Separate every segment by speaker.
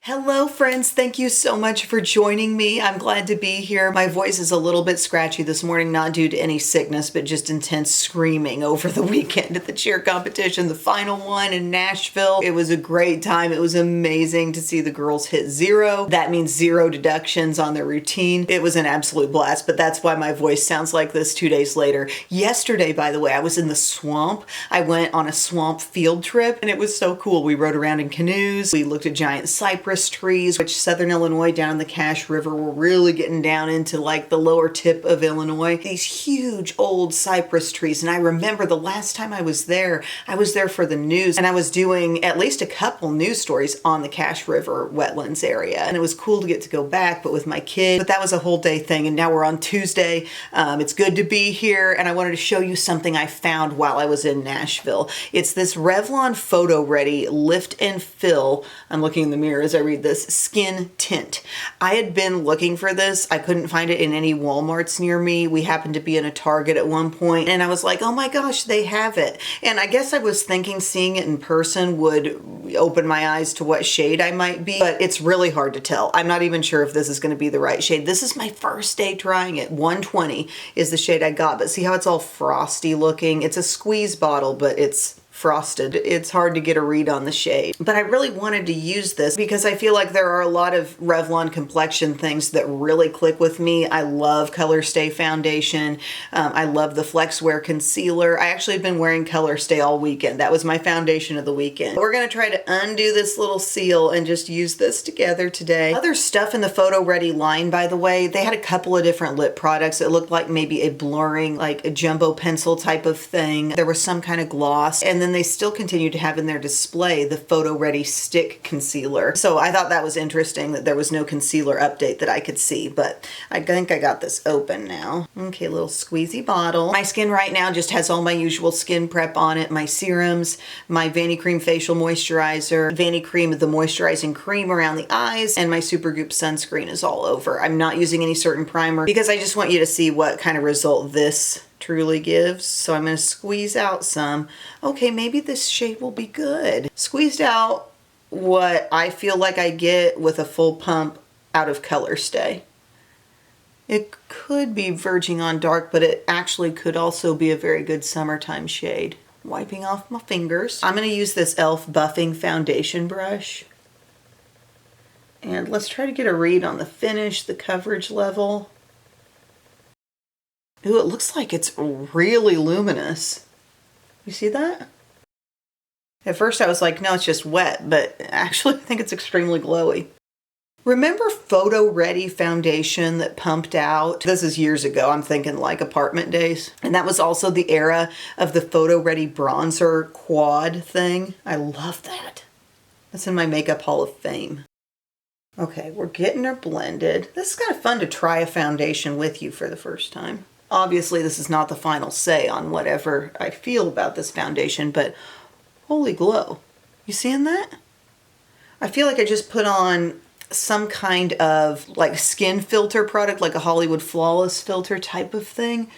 Speaker 1: Hello friends, thank you so much for joining me. I'm glad to be here. My voice is a little bit scratchy this morning, not due to any sickness, but just intense screaming over the weekend at the cheer competition, the final one in Nashville. It was a great time. It was amazing to see the girls hit zero. That means zero deductions on their routine. It was an absolute blast, but that's why my voice sounds like this 2 days later. Yesterday, by the way, I was in the swamp. I went on a swamp field trip and it was so cool. We rode around in canoes. We looked at giant cypress trees, which Southern Illinois down in the Cache River, we're really getting down into like the lower tip of Illinois. These huge old cypress trees. And I remember the last time I was there for the news and I was doing at least a couple news stories on the Cache River wetlands area. And it was cool to get to go back, but with my kid, but that was a whole day thing. And now we're on Tuesday. It's good to be here. And I wanted to show you something I found while I was in Nashville. It's this Revlon PhotoReady Lift and Fill. I'm looking in the mirror as I read this, skin tint. I had been looking for this. I couldn't find it in any Walmarts near me. We happened to be in a Target at one point and I was like, oh my gosh, they have it. And I guess I was thinking seeing it in person would open my eyes to what shade I might be, but it's really hard to tell. I'm not even sure if this is going to be the right shade. This is my first day trying it. 120 is the shade I got, but see how it's all frosty looking? It's a squeeze bottle, but it's frosted. It's hard to get a read on the shade. But I really wanted to use this because I feel like there are a lot of Revlon complexion things that really click with me. I love Color Stay foundation. I love the Flex Wear concealer. I actually have been wearing Color Stay all weekend. That was my foundation of the weekend. We're going to try to undo this little seal and just use this together today. Other stuff in the PhotoReady line, by the way, they had a couple of different lip products. It looked like maybe a blurring, like a jumbo pencil type of thing. There was some kind of gloss, and then they still continue to have in their display the PhotoReady Stick Concealer. So I thought that was interesting that there was no concealer update that I could see, but I think I got this open now. Okay, little squeezy bottle. My skin right now just has all my usual skin prep on it. My serums, my Vanicream Facial Moisturizer, Vanicream the moisturizing cream around the eyes, and my Supergoop sunscreen is all over. I'm not using any certain primer because I just want you to see what kind of result this truly gives. So I'm going to squeeze out some. Okay, maybe this shade will be good. Squeezed out what I feel like I get with a full pump out of Color Stay. It could be verging on dark, but it actually could also be a very good summertime shade. Wiping off my fingers. I'm going to use this e.l.f. buffing foundation brush. And let's try to get a read on the finish, the coverage level. Ooh, it looks like it's really luminous. You see that? At first I was like, no, it's just wet, but actually I think it's extremely glowy. Remember PhotoReady foundation that pumped out? This is years ago. I'm thinking like apartment days. And that was also the era of the PhotoReady bronzer quad thing. I love that. That's in my Makeup Hall of Fame. Okay, we're getting her blended. This is kind of fun to try a foundation with you for the first time. Obviously, this is not the final say on whatever I feel about this foundation, but holy glow. You seeing that? I feel like I just put on some kind of like skin filter product, like a Hollywood Flawless filter type of thing,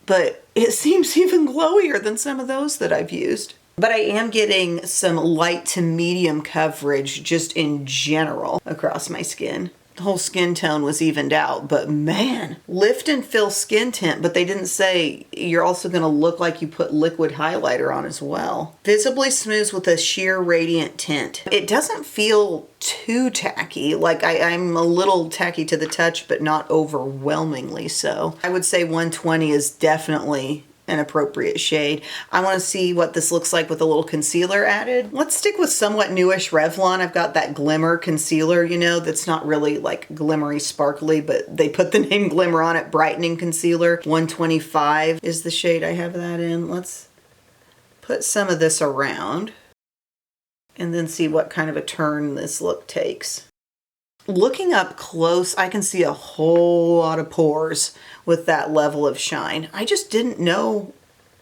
Speaker 1: but it seems even glowier than some of those that I've used. But I am getting some light to medium coverage just in general across my skin. The whole skin tone was evened out, but man, lift and fill skin tint, but they didn't say you're also going to look like you put liquid highlighter on as well. Visibly smooths with a sheer radiant tint. It doesn't feel too tacky, like I'm a little tacky to the touch, but not overwhelmingly so. I would say 120 is definitely an appropriate shade. I want to see what this looks like with a little concealer added. Let's stick with somewhat newish Revlon. I've got that Glimmer concealer, you know, that's not really like glimmery sparkly, but they put the name Glimmer on it. Brightening concealer. 125 is the shade I have that in. Let's put some of this around and then see what kind of a turn this look takes. Looking up close, I can see a whole lot of pores with that level of shine. I just didn't know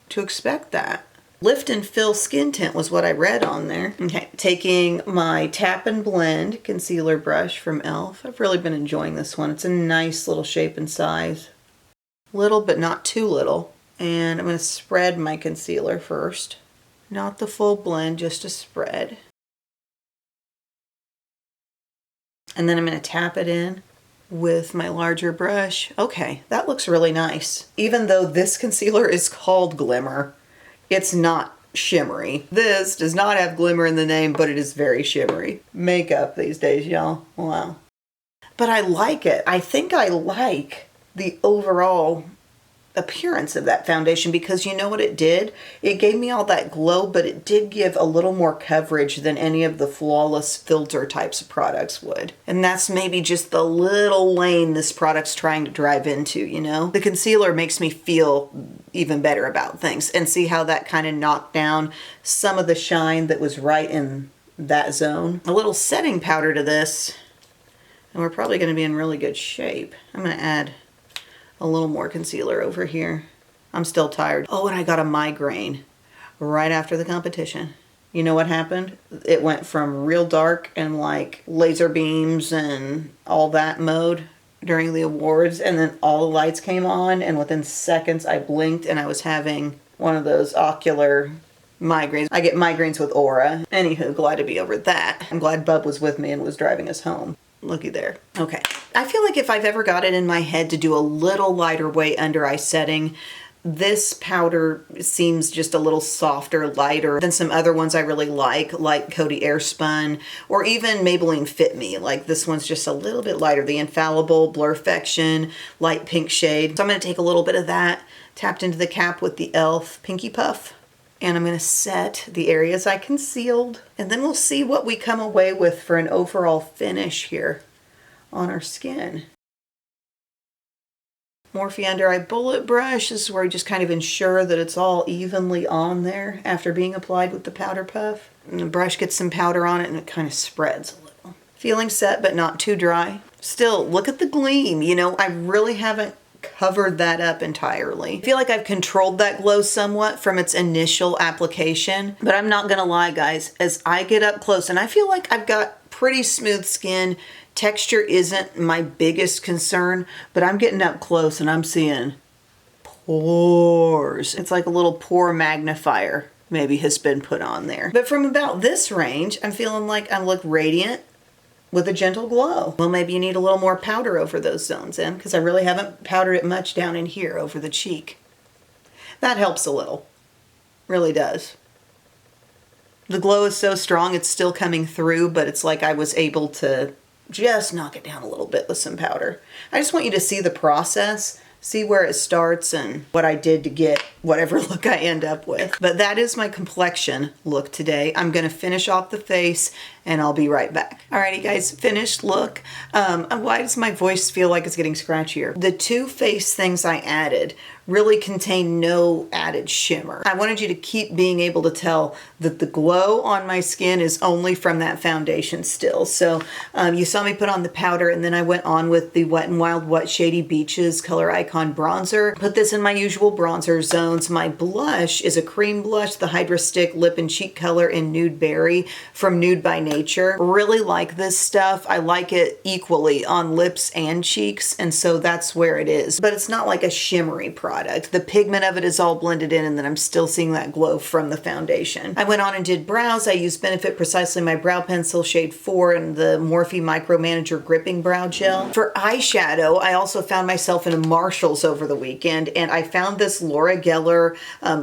Speaker 1: to expect that. Lift and fill skin tint was what I read on there. Okay, taking my Tap and Blend concealer brush from e.l.f. I've really been enjoying this one. It's a nice little shape and size. Little, but not too little. And I'm going to spread my concealer first. Not the full blend, just a spread. And then I'm going to tap it in with my larger brush. Okay, that looks really nice. Even though this concealer is called Glimmer, it's not shimmery. This does not have glimmer in the name, but it is very shimmery. Makeup these days, y'all. Wow. But I like it. I think I like the overall appearance of that foundation because you know what it did? It gave me all that glow, but it did give a little more coverage than any of the flawless filter types of products would. And that's maybe just the little lane this product's trying to drive into, you know? The concealer makes me feel even better about things, and see how that kind of knocked down some of the shine that was right in that zone. A little setting powder to this, and we're probably going to be in really good shape. I'm going to add a little more concealer over here. I'm still tired. Oh, and I got a migraine right after the competition. You know what happened? It went from real dark and like laser beams and all that mode during the awards, and then all the lights came on, and within seconds I blinked and I was having one of those ocular migraines. I get migraines with aura. Anywho, glad to be over that. I'm glad Bub was with me and was driving us home. Looky there. Okay. I feel like if I've ever got it in my head to do a little lighter weight under eye setting, this powder seems just a little softer, lighter than some other ones I really like Coty Airspun, or even Maybelline Fit Me. Like this one's just a little bit lighter. The Infallible Blurfection light pink shade. So I'm going to take a little bit of that, tapped into the cap with the e.l.f. Pinky Puff. And I'm going to set the areas I concealed. And then we'll see what we come away with for an overall finish here on our skin. Morphe Under Eye Bullet Brush. This is where I just kind of ensure that it's all evenly on there after being applied with the powder puff. And the brush gets some powder on it and it kind of spreads a little. Feeling set but not too dry. Still, look at the gleam. You know, I really haven't covered that up entirely. I feel like I've controlled that glow somewhat from its initial application, but I'm not gonna lie guys, as I get up close, and I feel like I've got pretty smooth skin, texture isn't my biggest concern, but I'm getting up close and I'm seeing pores. It's like a little pore magnifier maybe has been put on there. But from about this range, I'm feeling like I look radiant with a gentle glow. Well, maybe you need a little more powder over those zones in, because I really haven't powdered it much down in here over the cheek. That helps a little. Really does. The glow is so strong, it's still coming through, but it's like I was able to just knock it down a little bit with some powder. I just want you to see the process, see where it starts and what I did to get whatever look I end up with. But that is my complexion look today. I'm gonna finish off the face and I'll be right back. Alrighty guys, finished look. Why does my voice feel like it's getting scratchier? The two face things I added really contain no added shimmer. I wanted you to keep being able to tell that the glow on my skin is only from that foundation still. So you saw me put on the powder, and then I went on with the Wet n Wild What Shady Beaches Color Icon Bronzer. Put this in my usual bronzer zones. My blush is a cream blush, the Hydra Stick Lip and Cheek Color in Nude Berry from Nude by Nature. Really like this stuff. I like it equally on lips and cheeks, and so that's where it is. But it's not like a shimmery product. The pigment of it is all blended in, and then I'm still seeing that glow from the foundation. I went on and did brows. I used Benefit Precisely My Brow Pencil shade 4 and the Morphe Micro Manager Gripping Brow Gel. For eyeshadow, I also found myself in a Marshall's over the weekend, and I found this Laura Geller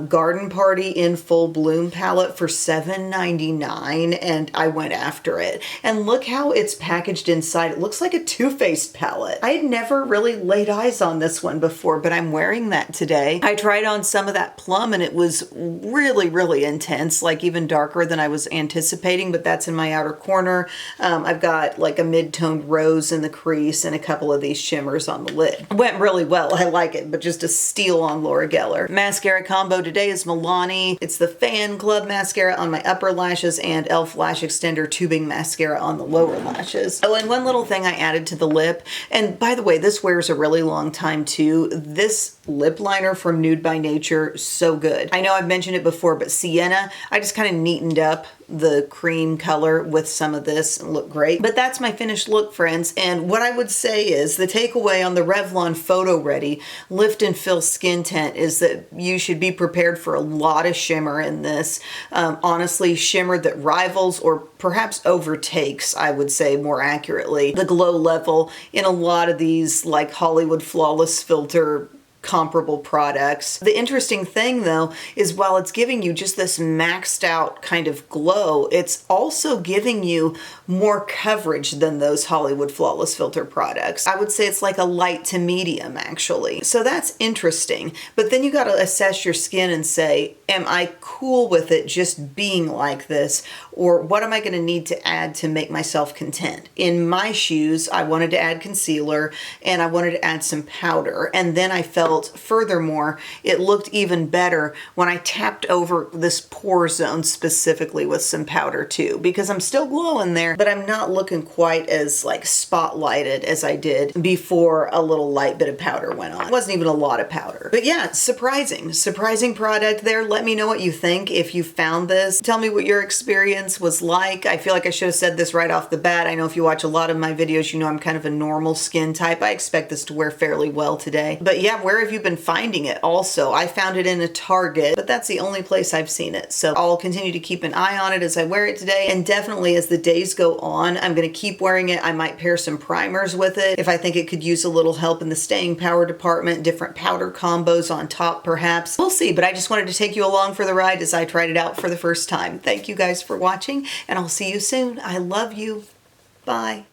Speaker 1: Garden Party in Full Bloom palette for $7.99, and I went after it. And look how it's packaged inside. It looks like a Too Faced palette. I had never really laid eyes on this one before, but I'm wearing that today. I tried on some of that plum and it was really, really intense, like even darker than I was anticipating, but that's in my outer corner. I've got like a mid-toned rose in the crease and a couple of these shimmers on the lid. It went really well. I like it, but just a steal on Laura Geller. Mascara combo today is Milani. It's the Fan Club mascara on my upper lashes and e.l.f. Lash Extender Tubing mascara on the lower lashes. Oh, and one little thing I added to the lip, and by the way, this wears a really long time too. This lip liner from Nude by Nature, so good. I know I've mentioned it before, but Sienna, I just kind of neatened up the cream color with some of this and look great. But that's my finished look, friends. And what I would say is the takeaway on the Revlon PhotoReady Lift and Fill Skin Tint is that you should be prepared for a lot of shimmer in this. Honestly, shimmer that rivals or perhaps overtakes, I would say more accurately, the glow level in a lot of these like Hollywood Flawless Filter comparable products. The interesting thing though is while it's giving you just this maxed out kind of glow, it's also giving you more coverage than those Hollywood Flawless Filter products. I would say it's like a light to medium actually. So that's interesting. But then you got to assess your skin and say, am I cool with it just being like this? Or what am I going to need to add to make myself content? In my shoes, I wanted to add concealer and I wanted to add some powder. And then I felt furthermore, it looked even better when I tapped over this pore zone specifically with some powder too, because I'm still glowing there, but I'm not looking quite as like spotlighted as I did before a little light bit of powder went on. It wasn't even a lot of powder. But yeah, surprising product there. Let me know what you think if you found this. Tell me what your experience was like. I feel like I should have said this right off the bat. I know if you watch a lot of my videos, you know I'm kind of a normal skin type. I expect this to wear fairly well today. But yeah, where have you been finding it also? I found it in a Target, but that's the only place I've seen it. So I'll continue to keep an eye on it as I wear it today. And definitely as the days go on, I'm going to keep wearing it. I might pair some primers with it if I think it could use a little help in the staying power department, different powder combos on top perhaps. We'll see, but I just wanted to take you along for the ride as I tried it out for the first time. Thank you guys for watching and I'll see you soon. I love you. Bye.